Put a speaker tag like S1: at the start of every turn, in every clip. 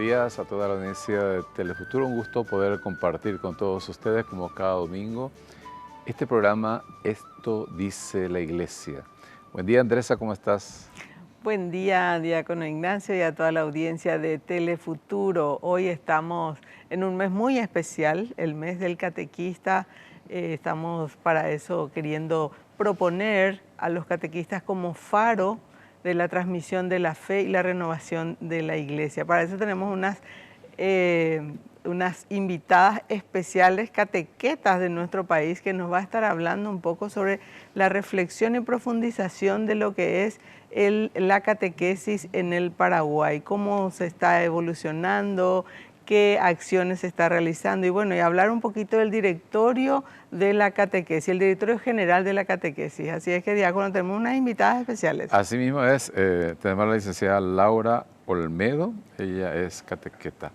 S1: días a toda la audiencia de Telefuturo. Un gusto poder compartir con todos ustedes, como cada domingo, este programa Esto dice la Iglesia. Buen día, Andresa, ¿cómo estás?
S2: Buen día, diácono Ignacio, y a toda la audiencia de Telefuturo. Hoy estamos en un mes muy especial, el mes del catequista. Estamos para eso queriendo proponer a los catequistas como faro de la transmisión de la fe y la renovación de la Iglesia. Para eso tenemos unas invitadas especiales catequetas de nuestro país que nos va a estar hablando un poco sobre la reflexión y profundización de lo que es la catequesis en el Paraguay, cómo se está evolucionando, qué acciones se está realizando y bueno, y hablar un poquito del directorio de la catequesis, el directorio general de la catequesis. Así es que, diácono, tenemos unas invitadas especiales.
S1: Así mismo es, tenemos a la licenciada Laura Olmedo, ella es catequeta.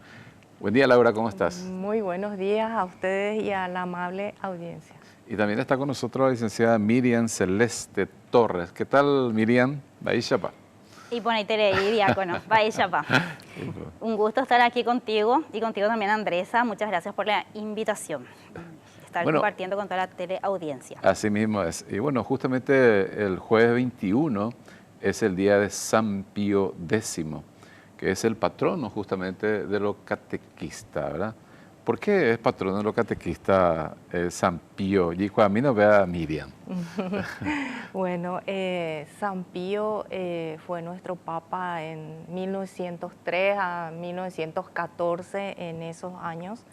S1: Buen día, Laura, ¿cómo estás?
S3: Muy buenos días a ustedes y a la amable audiencia.
S1: Y también está con nosotros la licenciada Miriam Celeste Torres. ¿Qué tal, Miriam? Baishapa.
S4: Y ponete ahí, diácono. Baishapa. Un gusto estar aquí contigo y contigo también, Andresa. Muchas gracias por la invitación. Estar compartiendo con toda la teleaudiencia.
S1: Así mismo es. Y bueno, justamente el jueves 21 es el día de San Pío X, que es el patrono justamente de los catequistas, ¿verdad? ¿Por qué es patrono de los catequistas San Pío? Y cuando a mí no vea a Miriam.
S3: Bueno, San Pío fue nuestro papa en 1903 a 1914, en esos años.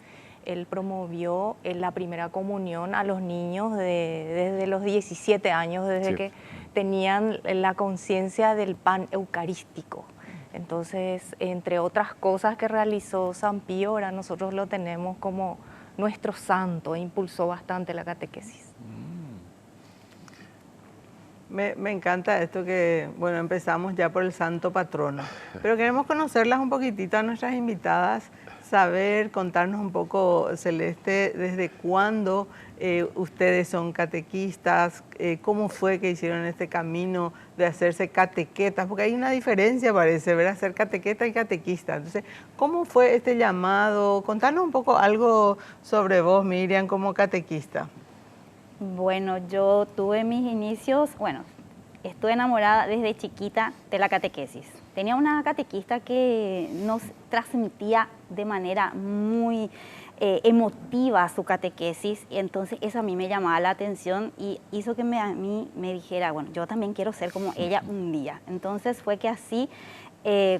S3: Él promovió la primera comunión a los niños desde los 17 años, desde que tenían la conciencia del pan eucarístico. Entonces, entre otras cosas que realizó San Pío, ahora nosotros lo tenemos como nuestro santo, e impulsó bastante la catequesis.
S2: Me encanta esto que, bueno, empezamos ya por el santo patrono, pero queremos conocerlas un poquitito a nuestras invitadas, saber, contarnos un poco, Celeste, desde cuándo ustedes son catequistas, cómo fue que hicieron este camino de hacerse catequetas, porque hay una diferencia, parece, ¿verdad? Ser catequeta y catequista. Entonces, ¿cómo fue este llamado? Contanos un poco algo sobre vos, Miriam, como catequista.
S4: Bueno, yo tuve mis inicios, estuve enamorada desde chiquita de la catequesis. Tenía una catequista que nos transmitía de manera muy emotiva su catequesis, y entonces eso a mí me llamaba la atención y hizo que a mí me dijera, bueno, yo también quiero ser como ella un día. Entonces fue que así,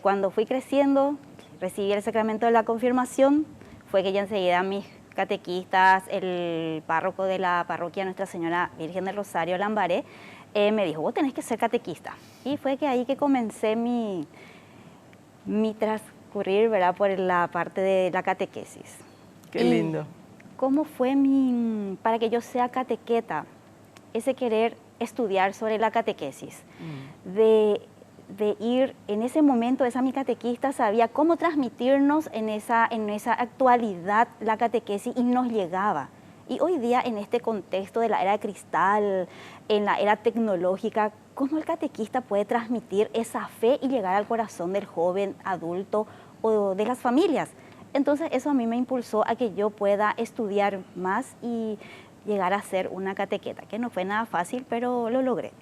S4: cuando fui creciendo, recibí el sacramento de la confirmación, fue que ya enseguida mis catequistas, el párroco de la parroquia Nuestra Señora Virgen del Rosario, Lambaré, me dijo, vos tenés que ser catequista. Y fue que ahí que comencé mi transcurrir, ¿verdad?, por la parte de la catequesis.
S2: Qué lindo.
S4: ¿Cómo fue para que yo sea catequeta? Ese querer estudiar sobre la catequesis, de ir en ese momento, mi catequista sabía cómo transmitirnos en esa actualidad la catequesis y nos llegaba. Y hoy día, en este contexto de la era de cristal, en la era tecnológica, ¿cómo el catequista puede transmitir esa fe y llegar al corazón del joven, adulto o de las familias? Entonces eso a mí me impulsó a que yo pueda estudiar más y llegar a ser una catequeta, que no fue nada fácil, pero lo logré.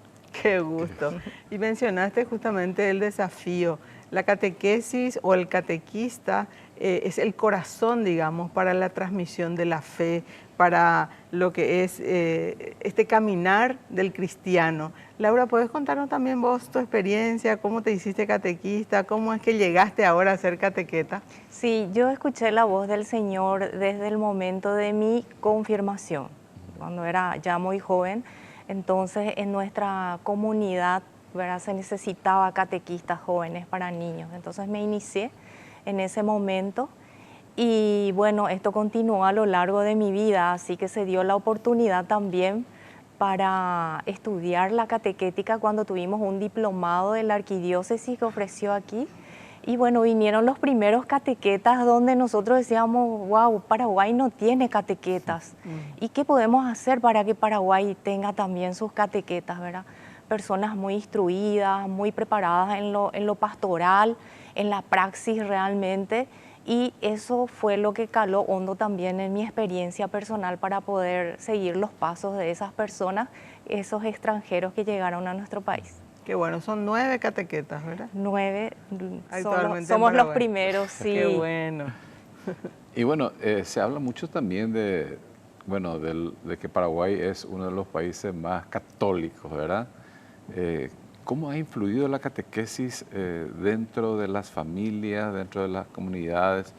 S2: Qué gusto. Y mencionaste justamente el desafío. La catequesis o el catequista es el corazón, digamos, para la transmisión de la fe, para lo que es este caminar del cristiano. Laura, ¿puedes contarnos también vos tu experiencia? ¿Cómo te hiciste catequista? ¿Cómo es que llegaste ahora a ser catequeta?
S3: Sí, yo escuché la voz del Señor desde el momento de mi confirmación, cuando era ya muy joven. Entonces, en nuestra comunidad, ¿verdad?, se necesitaba catequistas jóvenes para niños. Entonces me inicié en ese momento y bueno, esto continuó a lo largo de mi vida, así que se dio la oportunidad también para estudiar la catequética cuando tuvimos un diplomado de la arquidiócesis que ofreció aquí. Y bueno, vinieron los primeros catequetas donde nosotros decíamos, wow, Paraguay no tiene catequetas. ¿Y qué podemos hacer para que Paraguay tenga también sus catequetas, verdad? Personas muy instruidas, muy preparadas en lo pastoral, en la praxis realmente. Y eso fue lo que caló hondo también en mi experiencia personal para poder seguir los pasos de esas personas, esos extranjeros que llegaron a nuestro país.
S2: Qué bueno, son 9 catequetas, ¿verdad?
S3: 9,
S2: Actualmente
S3: somos
S2: en
S3: los
S2: Paraguay.
S3: primeros, sí.
S2: Qué bueno.
S1: Y bueno, se habla mucho también de, bueno, de que Paraguay es uno de los países más católicos, ¿verdad? ¿Cómo ha influido la catequesis dentro de las familias, dentro de las comunidades,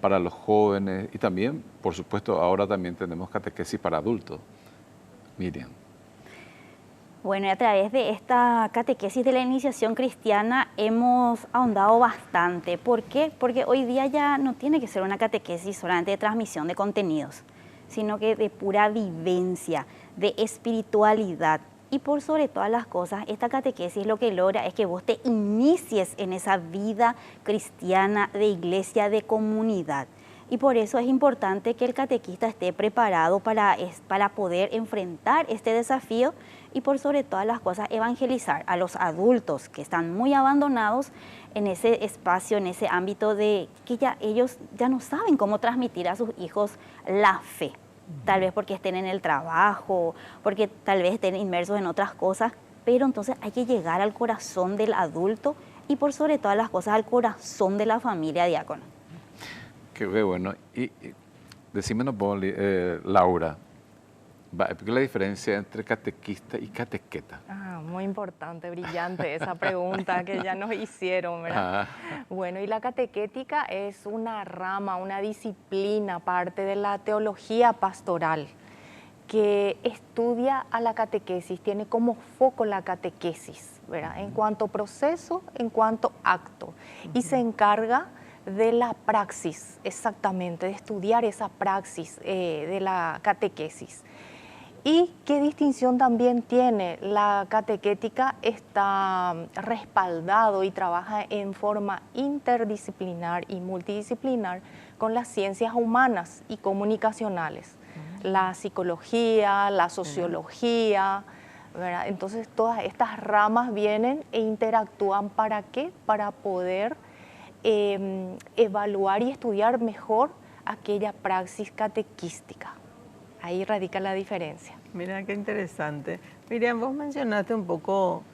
S1: para los jóvenes? Y también, por supuesto, ahora también tenemos catequesis para adultos. Miriam.
S4: Bueno, y a través de esta catequesis de la iniciación cristiana hemos ahondado bastante. ¿Por qué? Porque hoy día ya no tiene que ser una catequesis solamente de transmisión de contenidos, sino que de pura vivencia, de espiritualidad. Y por sobre todas las cosas, esta catequesis lo que logra es que vos te inicies en esa vida cristiana de iglesia, de comunidad. Y por eso es importante que el catequista esté preparado para poder enfrentar este desafío y por sobre todas las cosas evangelizar a los adultos que están muy abandonados en ese espacio, en ese ámbito de que ellos ya no saben cómo transmitir a sus hijos la fe. Tal vez porque estén en el trabajo, porque tal vez estén inmersos en otras cosas, pero entonces hay que llegar al corazón del adulto y por sobre todas las cosas al corazón de la familia, diácono.
S1: Qué bueno. Y decímenos, Laura, ¿qué es la diferencia entre catequista y catequeta?
S3: Muy importante, brillante esa pregunta que ya nos hicieron, ¿verdad? Bueno, y la catequética es una rama, una disciplina, parte de la teología pastoral que estudia a la catequesis, tiene como foco la catequesis, ¿verdad? En cuanto proceso, en cuanto acto, y se encarga de la praxis, exactamente, de estudiar esa praxis de la catequesis. ¿Y qué distinción también tiene? La catequética está respaldado y trabaja en forma interdisciplinar y multidisciplinar con las ciencias humanas y comunicacionales, la psicología, la sociología, ¿verdad? Entonces todas estas ramas vienen e interactúan ¿para qué? Para poder evaluar y estudiar mejor aquella praxis catequística. Ahí radica la diferencia.
S2: Mira qué interesante. Miriam, vos mencionaste un poco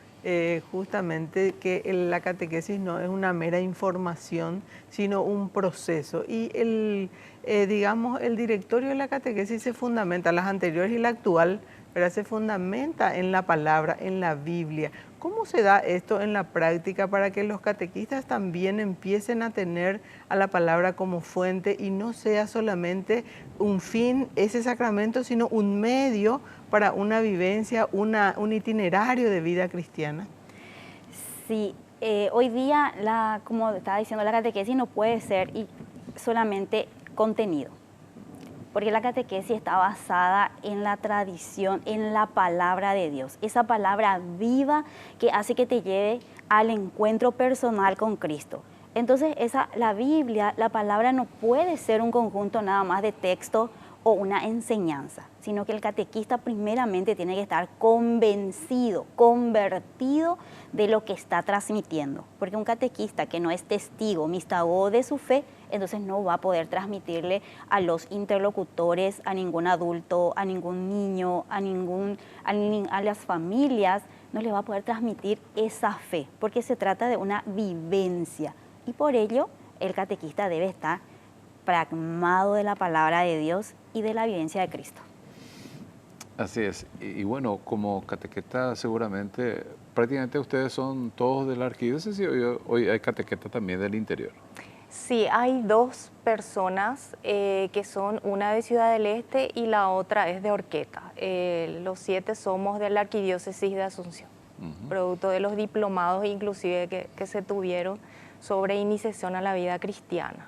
S2: justamente que la catequesis no es una mera información, sino un proceso. Y digamos, el directorio de la catequesis se fundamenta, las anteriores y la actual, pero se fundamenta en la palabra, en la Biblia. ¿Cómo se da esto en la práctica para que los catequistas también empiecen a tener a la palabra como fuente y no sea solamente un fin, ese sacramento, sino un medio para una vivencia, un itinerario de vida cristiana?
S4: Sí, hoy día, como estaba diciendo, la catequesis no puede ser solamente contenido, porque la catequesis está basada en la tradición, en la palabra de Dios, esa palabra viva que hace que te lleve al encuentro personal con Cristo. Entonces, la Biblia, la palabra no puede ser un conjunto nada más de texto o una enseñanza, sino que el catequista primeramente tiene que estar convencido, convertido de lo que está transmitiendo, porque un catequista que no es testigo, mistago de su fe, entonces no va a poder transmitirle a los interlocutores, a ningún adulto, a ningún niño, a las familias, no le va a poder transmitir esa fe, porque se trata de una vivencia y por ello el catequista debe estar pragmado de la palabra de Dios y de la vivencia de Cristo.
S1: Así es. Y bueno, como catequeta seguramente, prácticamente ustedes son todos de la arquidiócesis y hoy hay catequeta también del interior.
S3: Sí, hay 2 personas que son una de Ciudad del Este y la otra es de Horqueta. Los 7 somos de la arquidiócesis de Asunción, producto de los diplomados inclusive que se tuvieron sobre iniciación a la vida cristiana.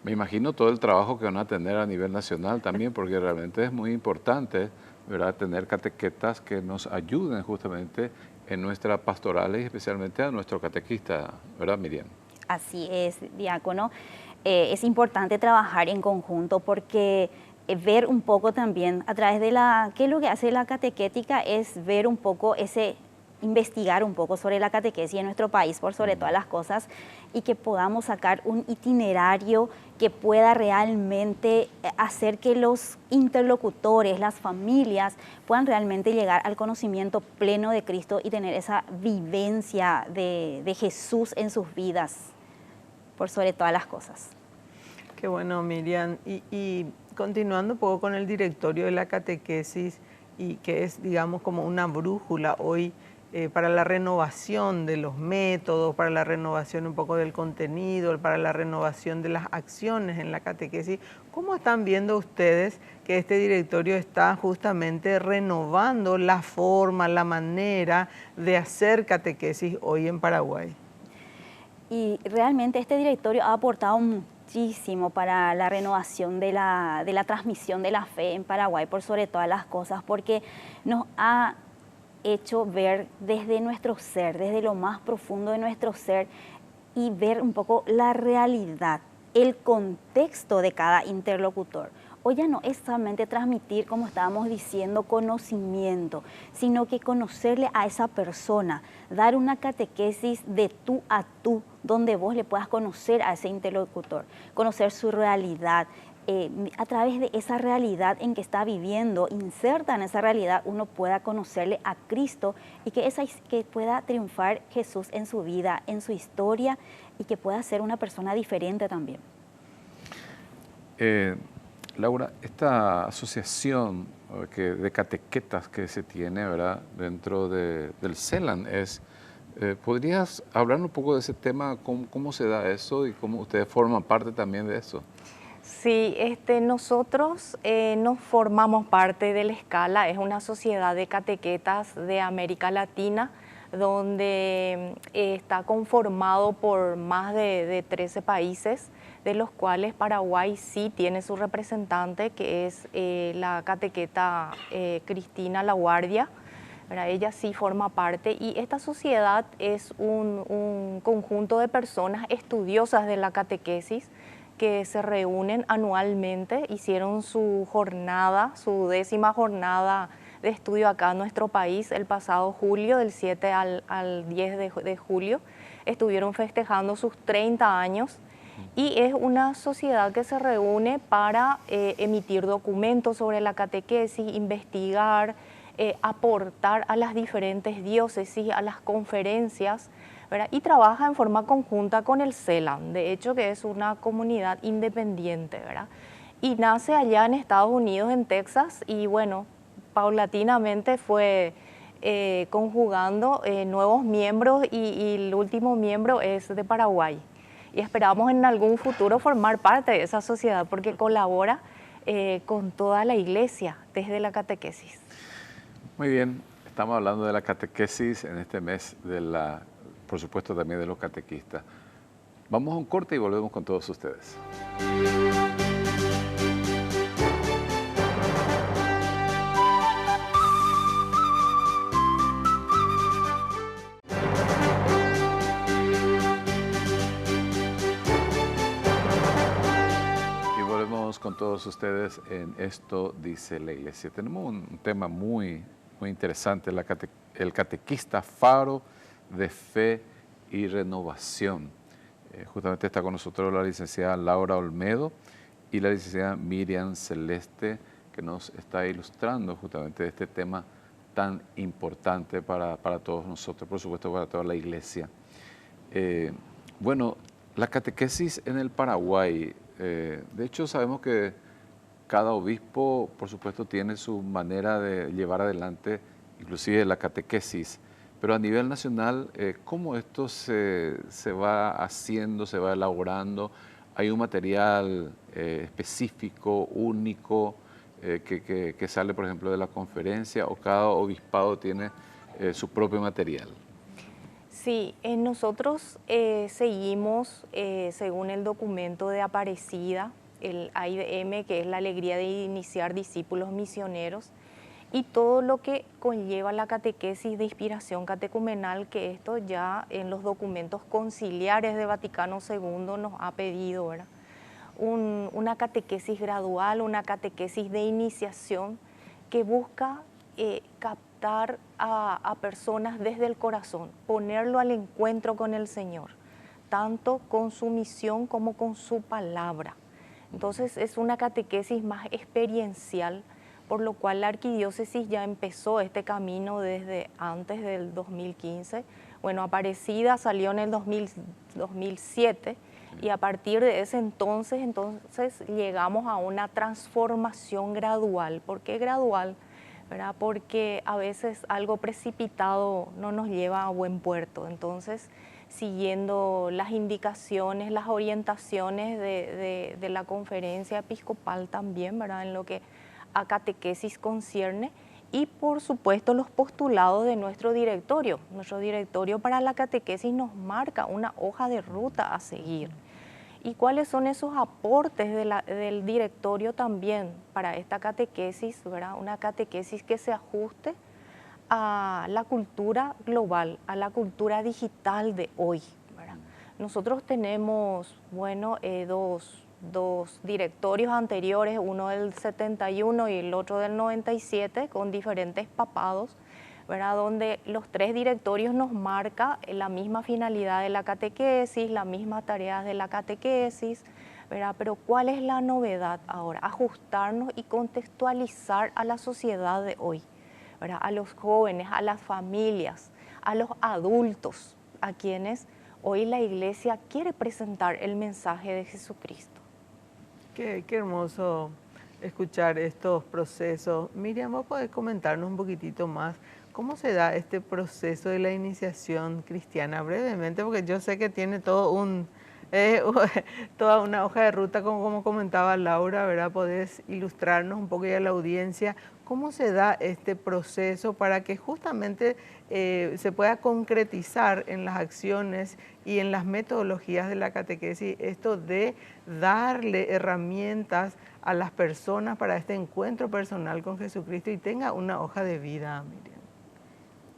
S1: Me imagino todo el trabajo que van a tener a nivel nacional también, porque realmente es muy importante, ¿verdad?, tener catequetas que nos ayuden justamente en nuestras pastorales y especialmente a nuestro catequista, ¿verdad, Miriam?
S4: Así es, diácono. Es importante trabajar en conjunto porque ver un poco también a través de ¿qué es lo que hace la catequética? Es ver un poco investigar un poco sobre la catequesis en nuestro país, por sobre todas las cosas, y que podamos sacar un itinerario que pueda realmente hacer que los interlocutores, las familias, puedan realmente llegar al conocimiento pleno de Cristo y tener esa vivencia de Jesús en sus vidas, por sobre todas las cosas.
S2: Qué bueno, Miriam. Y continuando un poco con el directorio de la catequesis, y que es, digamos, como una brújula hoy para la renovación de los métodos, para la renovación un poco del contenido, para la renovación de las acciones en la catequesis. ¿Cómo están viendo ustedes que este directorio está justamente renovando la forma, la manera de hacer catequesis hoy en Paraguay?
S4: Y realmente este directorio ha aportado muchísimo para la renovación de la transmisión de la fe en Paraguay, por sobre todas las cosas, porque nos ha hecho ver desde nuestro ser, desde lo más profundo de nuestro ser, y ver un poco la realidad, el contexto de cada interlocutor. Hoy ya no es solamente transmitir, como estábamos diciendo, conocimiento, sino que conocerle a esa persona, dar una catequesis de tú a tú, donde vos le puedas conocer a ese interlocutor, conocer su realidad. A través de esa realidad en que está viviendo, inserta en esa realidad, uno pueda conocerle a Cristo y que pueda triunfar Jesús en su vida, en su historia, y que pueda ser una persona diferente también.
S1: Laura, esta asociación de catequetas que se tiene, ¿verdad?, dentro del CELAN ¿podrías hablar un poco de ese tema? ¿Cómo se da eso y cómo ustedes forman parte también de eso?
S3: Sí, nosotros nos formamos parte de la Escala, es una sociedad de catequetas de América Latina, donde está conformado por más de 13 países, de los cuales Paraguay sí tiene su representante, que es la catequeta Cristina La Guardia. Ella sí forma parte, y esta sociedad es un conjunto de personas estudiosas de la catequesis que se reúnen anualmente. Hicieron su jornada, su 10ª jornada de estudio acá en nuestro país el pasado julio, del 7 al 10 de julio. Estuvieron festejando sus 30 años, y es una sociedad que se reúne para emitir documentos sobre la catequesis, investigar, aportar a las diferentes diócesis, a las conferencias, ¿verdad? Y trabaja en forma conjunta con el CELAN, de hecho que es una comunidad independiente, ¿verdad? Y nace allá en Estados Unidos, en Texas, y bueno, paulatinamente fue conjugando nuevos miembros, y el último miembro es de Paraguay. Y esperamos en algún futuro formar parte de esa sociedad, porque colabora con toda la iglesia desde la catequesis.
S1: Muy bien, estamos hablando de la catequesis en este mes, por supuesto también de los catequistas. Vamos a un corte y volvemos con todos ustedes. Con todos ustedes en Esto Dice la Iglesia. Tenemos un tema muy interesante, el catequista, faro de fe y renovación. Justamente está con nosotros la licenciada Laura Olmedo y la licenciada Miriam Celeste, que nos está ilustrando justamente este tema tan importante para todos nosotros, por supuesto para toda la Iglesia. Bueno, la catequesis en el Paraguay, de hecho sabemos que cada obispo, por supuesto, tiene su manera de llevar adelante inclusive la catequesis, pero a nivel nacional, ¿cómo esto se va haciendo, se va elaborando? ¿Hay un material específico, único, que sale, por ejemplo, de la conferencia, o cada obispado tiene su propio material?
S3: Sí, nosotros seguimos, según el documento de Aparecida, el AIDM, que es la alegría de iniciar discípulos misioneros, y todo lo que conlleva la catequesis de inspiración catecumenal, que esto ya en los documentos conciliares de Vaticano II nos ha pedido, ¿verdad? Una catequesis gradual, una catequesis de iniciación que busca invitar a personas desde el corazón, ponerlo al encuentro con el Señor, tanto con su misión como con su palabra. Entonces es una catequesis más experiencial, por lo cual la arquidiócesis ya empezó este camino desde antes del 2015. Bueno, Aparecida salió en el 2007 y a partir de ese entonces llegamos a una transformación gradual. ¿Por qué gradual? ¿Verdad? Porque a veces algo precipitado no nos lleva a buen puerto. Entonces, siguiendo las indicaciones, las orientaciones de la conferencia episcopal también, ¿verdad? En lo que a catequesis concierne, y por supuesto los postulados de nuestro directorio. Nuestro directorio para la catequesis nos marca una hoja de ruta a seguir. ¿Y cuáles son esos aportes del directorio también para esta catequesis, ¿verdad? Una catequesis que se ajuste a la cultura global, a la cultura digital de hoy, ¿verdad? Nosotros tenemos, bueno, dos directorios anteriores, uno del 71 y el otro del 97, con diferentes papados, ¿verdad? Donde los tres directorios nos marca la misma finalidad de la catequesis, las mismas tareas de la catequesis, ¿verdad? Pero ¿cuál es la novedad ahora? Ajustarnos y contextualizar a la sociedad de hoy, ¿verdad? A los jóvenes, a las familias, a los adultos, a quienes hoy la Iglesia quiere presentar el mensaje de Jesucristo.
S2: Qué hermoso escuchar estos procesos. Miriam, ¿vos podés comentarnos un poquitito más cómo se da este proceso de la iniciación cristiana brevemente? Porque yo sé que tiene todo toda una hoja de ruta, como comentaba Laura, ¿verdad? Podés ilustrarnos un poco ya a la audiencia cómo se da este proceso para que justamente se pueda concretizar en las acciones y en las metodologías de la catequesis esto de darle herramientas a las personas para este encuentro personal con Jesucristo y tenga una hoja de vida, Miriam.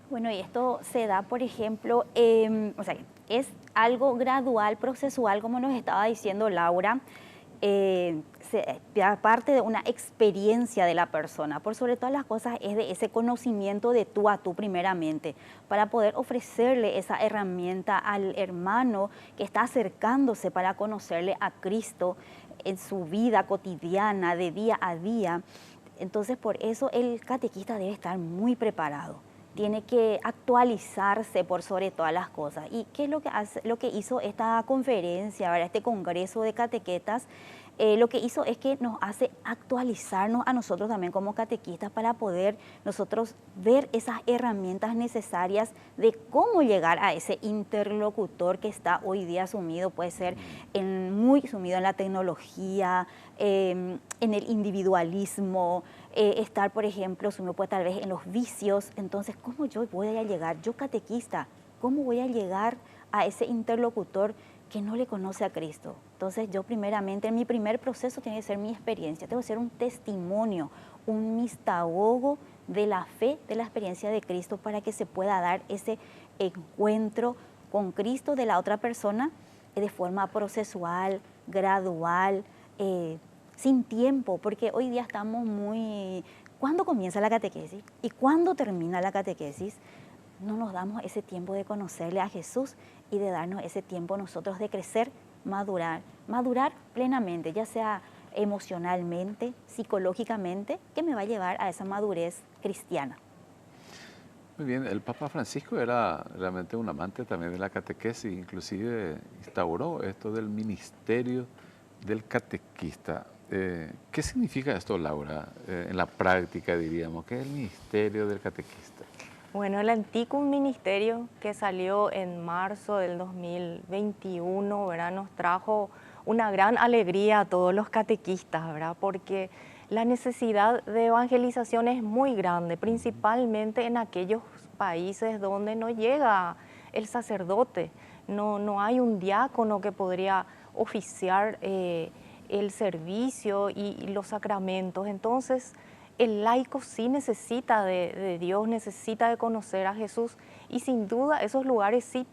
S4: Bueno, y esto se da, por ejemplo, o sea, es algo gradual, procesual, como nos estaba diciendo Laura, parte de una experiencia de la persona. Por sobre todas las cosas es de ese conocimiento de tú a tú primeramente, para poder ofrecerle esa herramienta al hermano que está acercándose para conocerle a Cristo en su vida cotidiana, de día a día. Entonces, por eso el catequista debe estar muy preparado. Tiene que actualizarse por sobre todas las cosas. ¿Y qué es lo que hizo esta conferencia, ¿verdad? Este congreso de catequetas? Lo que hizo es que nos hace actualizarnos a nosotros también como catequistas para poder nosotros ver esas herramientas necesarias de cómo llegar a ese interlocutor que está hoy día sumido, puede ser muy sumido en la tecnología, en el individualismo, estar, por ejemplo, sumido pues, tal vez en los vicios. Entonces, ¿cómo yo voy a llegar, yo catequista, cómo voy a llegar a ese interlocutor que no le conoce a Cristo? Entonces yo primeramente, en mi primer proceso tiene que ser mi experiencia, tengo que ser un testimonio, un mistagogo de la fe, de la experiencia de Cristo para que se pueda dar ese encuentro con Cristo de la otra persona de forma procesual, gradual, sin tiempo, porque hoy día estamos muy... ¿Cuándo comienza la catequesis? ¿Y cuándo termina la catequesis? No nos damos ese tiempo de conocerle a Jesús y de darnos ese tiempo nosotros de crecer, madurar plenamente, ya sea emocionalmente, psicológicamente, que me va a llevar a esa madurez cristiana.
S1: Muy bien, el Papa Francisco era realmente un amante también de la catequesis, inclusive instauró esto del ministerio del catequista. ¿Qué significa esto, Laura, en la práctica, diríamos? ¿Qué es el ministerio del catequista?
S3: Bueno, el Anticum Ministerio, que salió en marzo del 2021, ¿verdad? Nos trajo una gran alegría a todos los catequistas, ¿verdad? Porque la necesidad de evangelización es muy grande, principalmente en aquellos países donde no llega el sacerdote, no hay un diácono que podría oficiar el servicio y los sacramentos. Entonces, el laico sí necesita de Dios, necesita de conocer a Jesús y sin duda esos lugares sí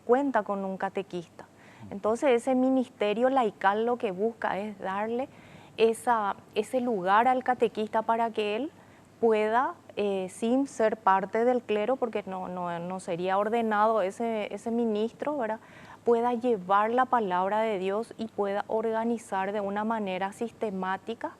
S3: cuenta con un catequista. Entonces ese ministerio laical lo que busca es darle ese lugar al catequista para que él pueda sin ser parte del clero, porque no sería ordenado ese ministro, ¿verdad?, pueda llevar la palabra de Dios y pueda organizar de una manera sistemática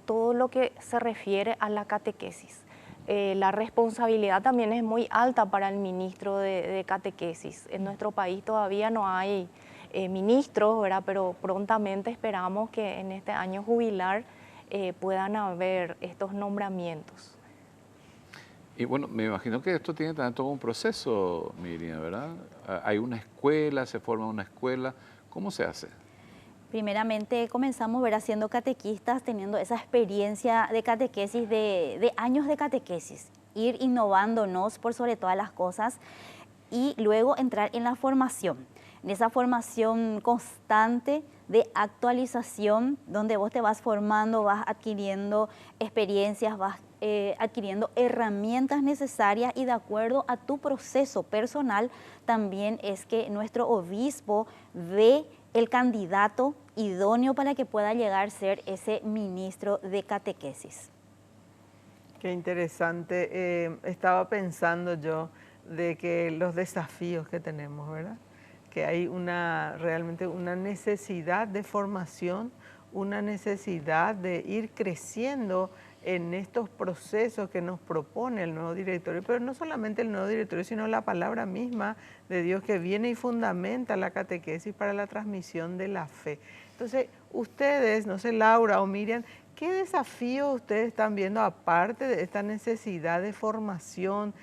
S3: todo lo que se refiere a la catequesis. La responsabilidad también es muy alta para el ministro de catequesis. En nuestro país todavía no hay ministros, ¿verdad?, pero prontamente esperamos que en este año jubilar puedan haber estos nombramientos.
S1: Y bueno, me imagino que esto tiene también todo un proceso, Miriam, ¿verdad? Hay una escuela, se forma una escuela. ¿Cómo se hace?
S4: Primeramente comenzamos, ¿verdad?, siendo catequistas, teniendo esa experiencia de catequesis, de años de catequesis, ir innovándonos por sobre todas las cosas y luego entrar en la formación, en esa formación constante de actualización, donde vos te vas formando, vas adquiriendo experiencias, vas adquiriendo herramientas necesarias y de acuerdo a tu proceso personal también es que nuestro obispo ve el candidato idóneo para que pueda llegar a ser ese ministro de catequesis.
S2: Qué interesante. Estaba pensando yo de que los desafíos que tenemos, ¿verdad? Que hay realmente una necesidad de formación, una necesidad de ir creciendo en estos procesos que nos propone el nuevo directorio, pero no solamente el nuevo directorio, sino la palabra misma de Dios que viene y fundamenta la catequesis para la transmisión de la fe. Entonces, ustedes, no sé, Laura o Miriam, ¿qué desafíos ustedes están viendo aparte de esta necesidad de formación?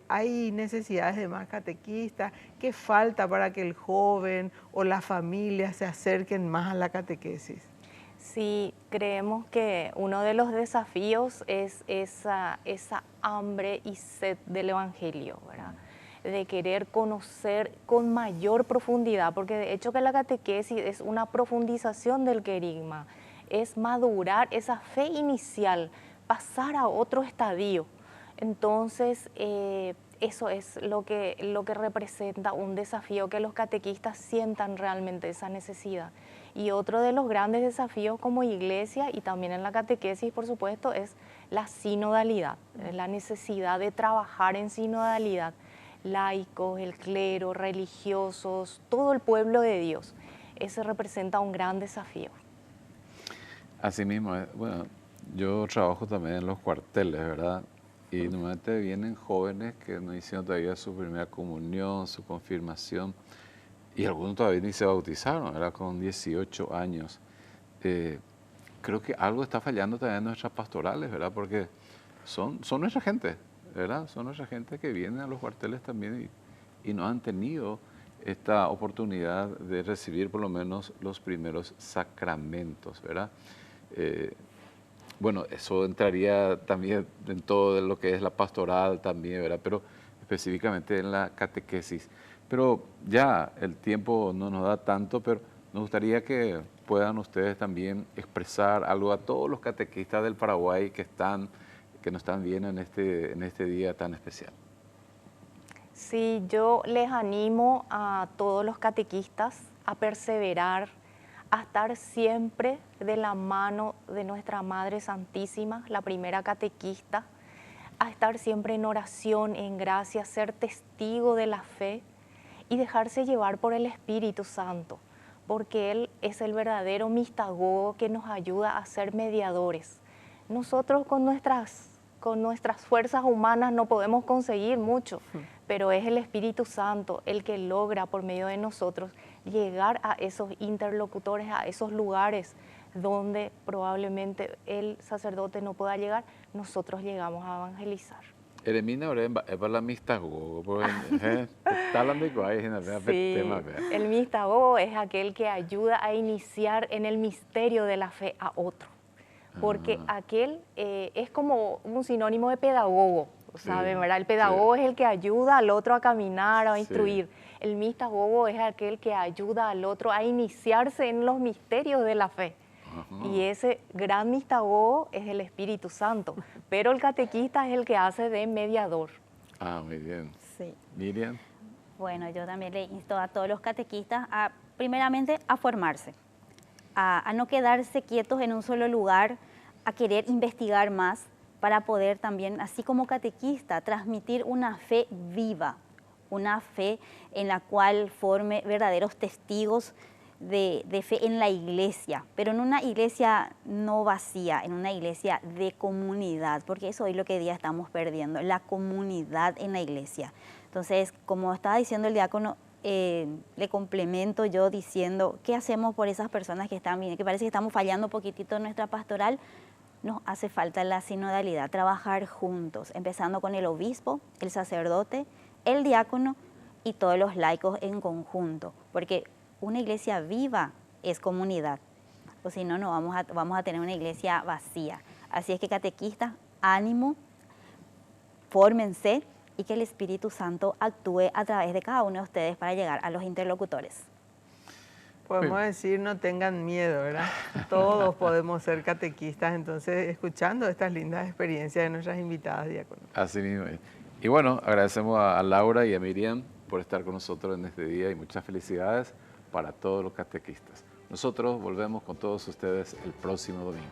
S2: ¿Hay necesidades de más catequistas? ¿Qué falta para que el joven o la familia se acerquen más a la catequesis?
S3: Sí, creemos que uno de los desafíos es esa hambre y sed del Evangelio, ¿verdad?, de querer conocer con mayor profundidad, porque de hecho que la catequesis es una profundización del querigma, es madurar esa fe inicial, pasar a otro estadio. Entonces, eso es lo que representa un desafío, que los catequistas sientan realmente esa necesidad. Y otro de los grandes desafíos como iglesia y también en la catequesis, por supuesto, es la sinodalidad, la necesidad de trabajar en sinodalidad. Laicos, el clero, religiosos, todo el pueblo de Dios. Ese representa un gran desafío.
S1: Así mismo, bueno, yo trabajo también en los cuarteles, ¿verdad? Y normalmente vienen jóvenes que no hicieron todavía su primera comunión, su confirmación, y algunos todavía ni se bautizaron, ¿verdad?, con 18 años. Creo que algo está fallando también en nuestras pastorales, ¿verdad? Porque son nuestra gente, ¿verdad? Son nuestra gente que viene a los cuarteles también y no han tenido esta oportunidad de recibir por lo menos los primeros sacramentos, ¿verdad? Bueno, eso entraría también en todo lo que es la pastoral también, ¿verdad? Pero específicamente en la catequesis. Pero ya el tiempo no nos da tanto, pero nos gustaría que puedan ustedes también expresar algo a todos los catequistas del Paraguay que nos están viendo en este día tan especial.
S3: Sí, yo les animo a todos los catequistas a perseverar, a estar siempre de la mano de nuestra Madre Santísima, la primera catequista, a estar siempre en oración, en gracia, ser testigo de la fe y dejarse llevar por el Espíritu Santo, porque Él es el verdadero mistagogo que nos ayuda a ser mediadores. Nosotros con nuestras fuerzas humanas no podemos conseguir mucho, pero es el Espíritu Santo el que logra por medio de nosotros llegar a esos interlocutores, a esos lugares donde probablemente el sacerdote no pueda llegar, nosotros llegamos a evangelizar.
S1: Eremina es para la mistagogo, porque está hablando de ahí en el tema.
S3: El mistagogo es aquel que ayuda a iniciar en el misterio de la fe a otro, porque aquel es como un sinónimo de pedagogo, ¿saben? ¿Verdad? El pedagogo es el que ayuda al otro a caminar, a instruir. El mistagogo es aquel que ayuda al otro a iniciarse en los misterios de la fe. Y ese gran mistagogo es el Espíritu Santo, pero el catequista es el que hace de mediador.
S1: Ah, muy bien.
S4: Sí.
S1: Miriam.
S4: Bueno, yo también le insto a todos los catequistas primeramente a formarse, a no quedarse quietos en un solo lugar, a querer investigar más para poder también, así como catequista, transmitir una fe viva, una fe en la cual forme verdaderos testigos de fe en la iglesia, pero en una iglesia no vacía, en una iglesia de comunidad, porque eso es lo que hoy día estamos perdiendo, la comunidad en la iglesia. Entonces, como estaba diciendo el diácono, le complemento yo diciendo, ¿qué hacemos por esas personas que están bien? Que parece que estamos fallando un poquitito en nuestra pastoral. Nos hace falta la sinodalidad, trabajar juntos, empezando con el obispo, el sacerdote, el diácono y todos los laicos en conjunto, porque una iglesia viva es comunidad, o si no, vamos a tener una iglesia vacía. Así es que catequistas, ánimo, fórmense y que el Espíritu Santo actúe a través de cada uno de ustedes para llegar a los interlocutores.
S2: Podemos decir, no tengan miedo, ¿verdad? Todos podemos ser catequistas, entonces escuchando estas lindas experiencias de nuestras invitadas, diácono.
S1: Así mismo es. Y bueno, agradecemos a Laura y a Miriam por estar con nosotros en este día y muchas felicidades para todos los catequistas. Nosotros volvemos con todos ustedes el próximo domingo.